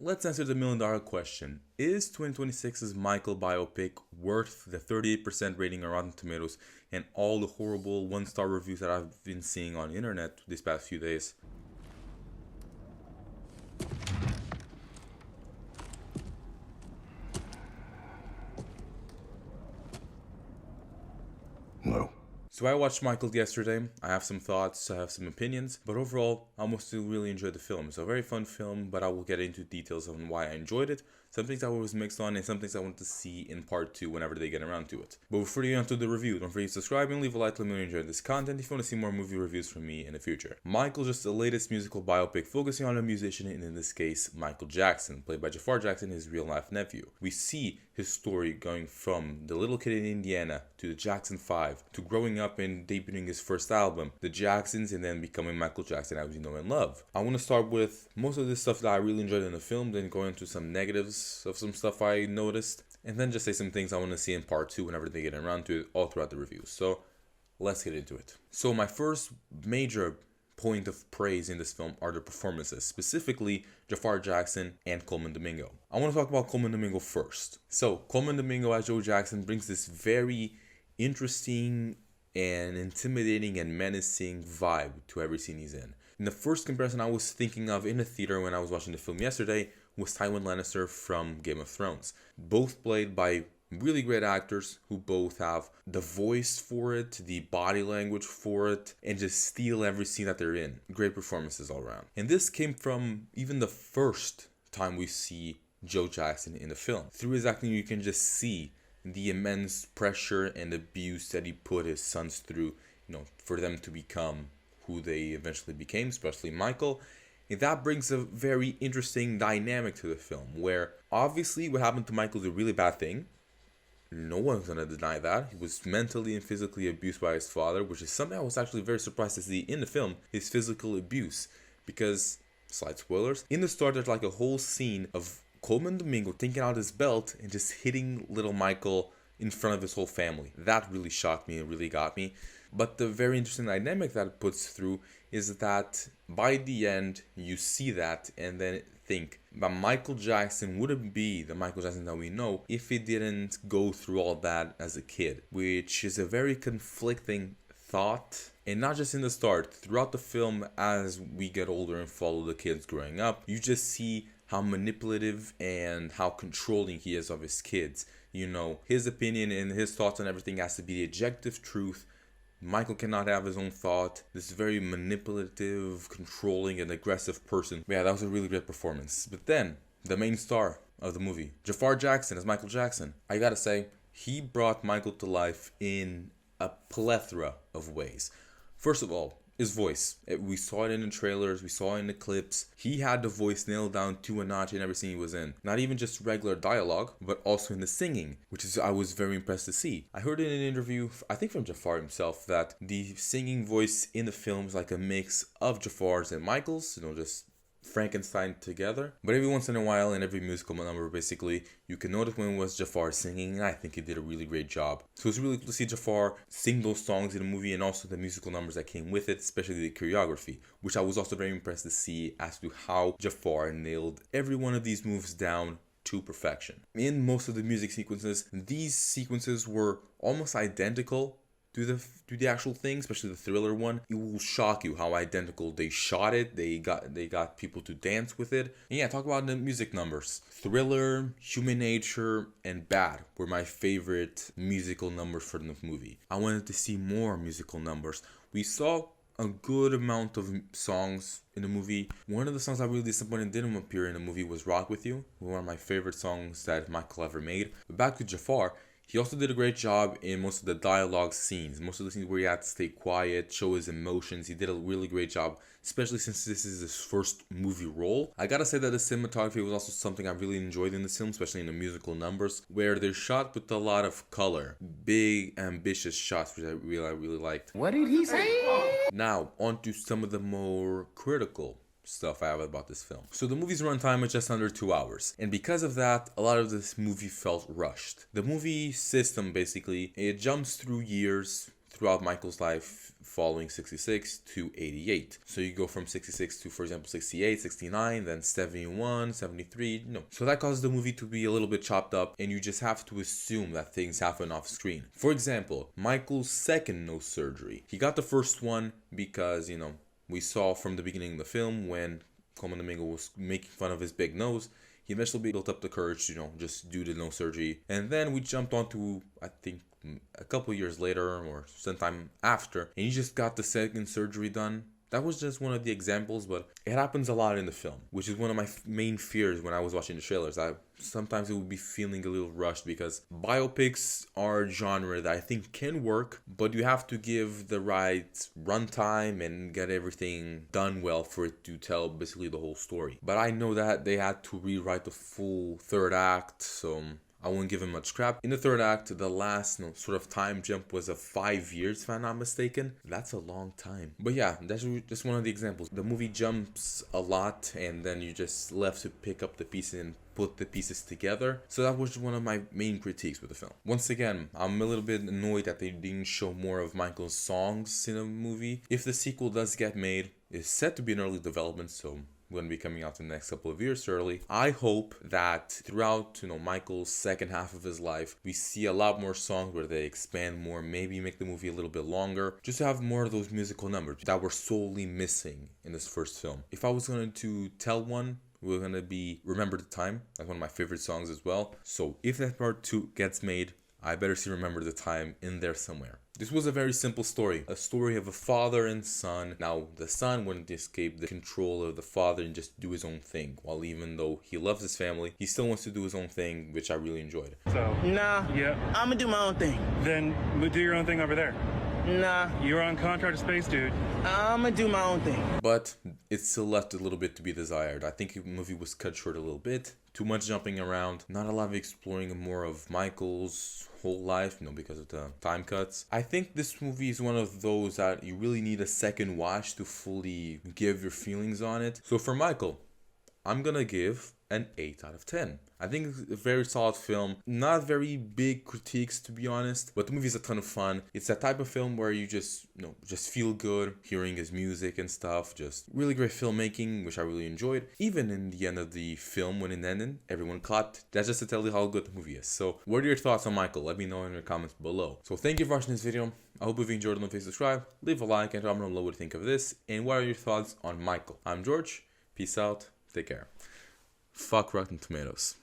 Let's answer the million-dollar question. Is 2026's Michael biopic worth the 38% rating on Rotten Tomatoes and all the horrible one-star reviews that I've been seeing on the internet these past few days? No. So I watched Michael yesterday. I have some thoughts, I have some opinions, but overall, I almost still really enjoyed the film. It's a very fun film, but I will get into details on why I enjoyed it, some things I was mixed on, and some things I want to see in part 2 whenever they get around to it. But before you get into the review, don't forget to subscribe and leave a like, let me know you enjoyed this content if you want to see more movie reviews from me in the future. Michael is just the latest musical biopic focusing on a musician, and in this case, Michael Jackson, played by Jafar Jackson, his real-life nephew. We see his story going from the little kid in Indiana to the Jackson 5 to growing up and debuting his first album, The Jacksons, and then becoming Michael Jackson as we know and love. I want to start with most of this stuff that I really enjoyed in the film, then go into some negatives of some stuff I noticed, and then just say some things I want to see in part 2 whenever they get around to it all throughout the review. So let's get into it. So my first major point of praise in this film are the performances, specifically Jafar Jackson and Coleman Domingo. I want to talk about Coleman Domingo first. So Coleman Domingo as Joe Jackson brings this very interesting and intimidating and menacing vibe to every scene he's in. And the first comparison I was thinking of in the theater when I was watching the film yesterday was Tywin Lannister from Game of Thrones. Both played by really great actors who both have the voice for it, the body language for it, and just steal every scene that they're in. Great performances all around. And this came from even the first time we see Joe Jackson in the film. Through his acting, you can just see the immense pressure and abuse that he put his sons through, for them to become who they eventually became, especially Michael. And that brings a very interesting dynamic to the film, where obviously what happened to Michael is a really bad thing. No one's gonna deny that. He was mentally and physically abused by his father, which is something I was actually very surprised to see in the film, his physical abuse. Because, slight spoilers, in the start there's like a whole scene of Coleman Domingo taking out his belt and just hitting little Michael in front of his whole family. That really shocked me and really got me. But the very interesting dynamic that it puts through is that by the end you see that and then think that Michael Jackson wouldn't be the Michael Jackson that we know if he didn't go through all that as a kid, which is a very conflicting thought. And not just in the start, throughout the film as we get older and follow the kids growing up, you just see how manipulative and how controlling he is of his kids. His opinion and his thoughts on everything has to be the objective truth. Michael cannot have his own thought. This very manipulative, controlling, and aggressive person. Yeah, that was a really great performance. But then, the main star of the movie, Jafar Jackson as Michael Jackson. I gotta say, he brought Michael to life in a plethora of ways. First of all, his voice. We saw it in the trailers, we saw it in the clips. He had the voice nailed down to a notch in every scene he was in. Not even just regular dialogue, but also in the singing, which is I was very impressed to see. I heard in an interview, I think from Jafar himself, that the singing voice in the film is like a mix of Jafar's and Michael's, just Frankenstein together. But every once in a while, in every musical number, basically, you can notice when it was Jafar singing, and I think he did a really great job. So it's really cool to see Jafar sing those songs in the movie and also the musical numbers that came with it, especially the choreography, which I was also very impressed to see as to how Jafar nailed every one of these moves down to perfection. In most of the music sequences, these sequences were almost identical to the actual thing, especially the Thriller one. It will shock you how identical they shot it. They got people to dance with it. And yeah, talk about the music numbers. Thriller, Human Nature, and Bad were my favorite musical numbers for the movie. I wanted to see more musical numbers. We saw a good amount of songs in the movie. One of the songs I really disappointed didn't appear in the movie was Rock With You, one of my favorite songs that Michael ever made. But back to Jafar, he also did a great job in most of the dialogue scenes. Most of the scenes where he had to stay quiet, show his emotions. He did a really great job, especially since this is his first movie role. I gotta say that the cinematography was also something I really enjoyed in this film, especially in the musical numbers, where they're shot with a lot of color. Big, ambitious shots, which I really liked. What did he say? Now, on to some of the more critical stuff I have about this film. So the movie's runtime is just under 2 hours, and because of that, a lot of this movie felt rushed. The movie system, basically, it jumps through years, throughout Michael's life following 66 to 88. So you go from 66 to, for example, 68, 69, then 71, 73. No. So that causes the movie to be a little bit chopped up, and you just have to assume that things happen off screen. For example, Michael's second nose surgery. He got the first one because, we saw from the beginning of the film when Colman Domingo was making fun of his big nose. He eventually built up the courage to, just do the nose surgery. And then we jumped on to, I think, a couple years later or sometime after, and he just got the second surgery done. That was just one of the examples, but it happens a lot in the film, which is one of my main fears when I was watching the trailers. Sometimes it would be feeling a little rushed because biopics are a genre that I think can work, but you have to give the right runtime and get everything done well for it to tell basically the whole story. But I know that they had to rewrite the full third act, so I won't give him much crap. In the third act, the last sort of time jump was 5 years, if I'm not mistaken. That's a long time. But yeah, that's just one of the examples. The movie jumps a lot, and then you just left to pick up the pieces and put the pieces together. So that was one of my main critiques with the film. Once again, I'm a little bit annoyed that they didn't show more of Michael's songs in the movie. If the sequel does get made, it's set to be in early development, so going to be coming out in the next couple of years early. I hope that throughout, Michael's second half of his life, we see a lot more songs where they expand more, maybe make the movie a little bit longer, just to have more of those musical numbers that were solely missing in this first film. If I was going to tell one, we're going to be Remember the Time. That's one of my favorite songs as well. So if that part 2 gets made, I better see Remember the Time in there somewhere. This was a very simple story. A story of a father and son. Now, the son wouldn't escape the control of the father and just do his own thing. While even though he loves his family, he still wants to do his own thing, which I really enjoyed. So, nah, yeah. I'ma do my own thing. Then do your own thing over there. Nah, You're on contract to space, dude. I'ma do my own thing. But it still left a little bit to be desired. I think the movie was cut short a little bit. Too much jumping around. Not a lot of exploring more of Michael's whole life, because of the time cuts. I think this movie is one of those that you really need a second watch to fully give your feelings on it. So for Michael, I'm gonna give an 8 out of 10. I think it's a very solid film. Not very big critiques, to be honest, but the movie is a ton of fun. It's that type of film where you just feel good hearing his music and stuff. Just really great filmmaking, which I really enjoyed. Even in the end of the film, when it ended, everyone clapped. That's just to tell you how good the movie is. So what are your thoughts on Michael? Let me know in the comments below. So thank you for watching this video. I hope if you enjoyed it, don't forget to subscribe, leave a like, and comment below what you think of this. And what are your thoughts on Michael? I'm George. Peace out. Take care. Fuck Rotten Tomatoes.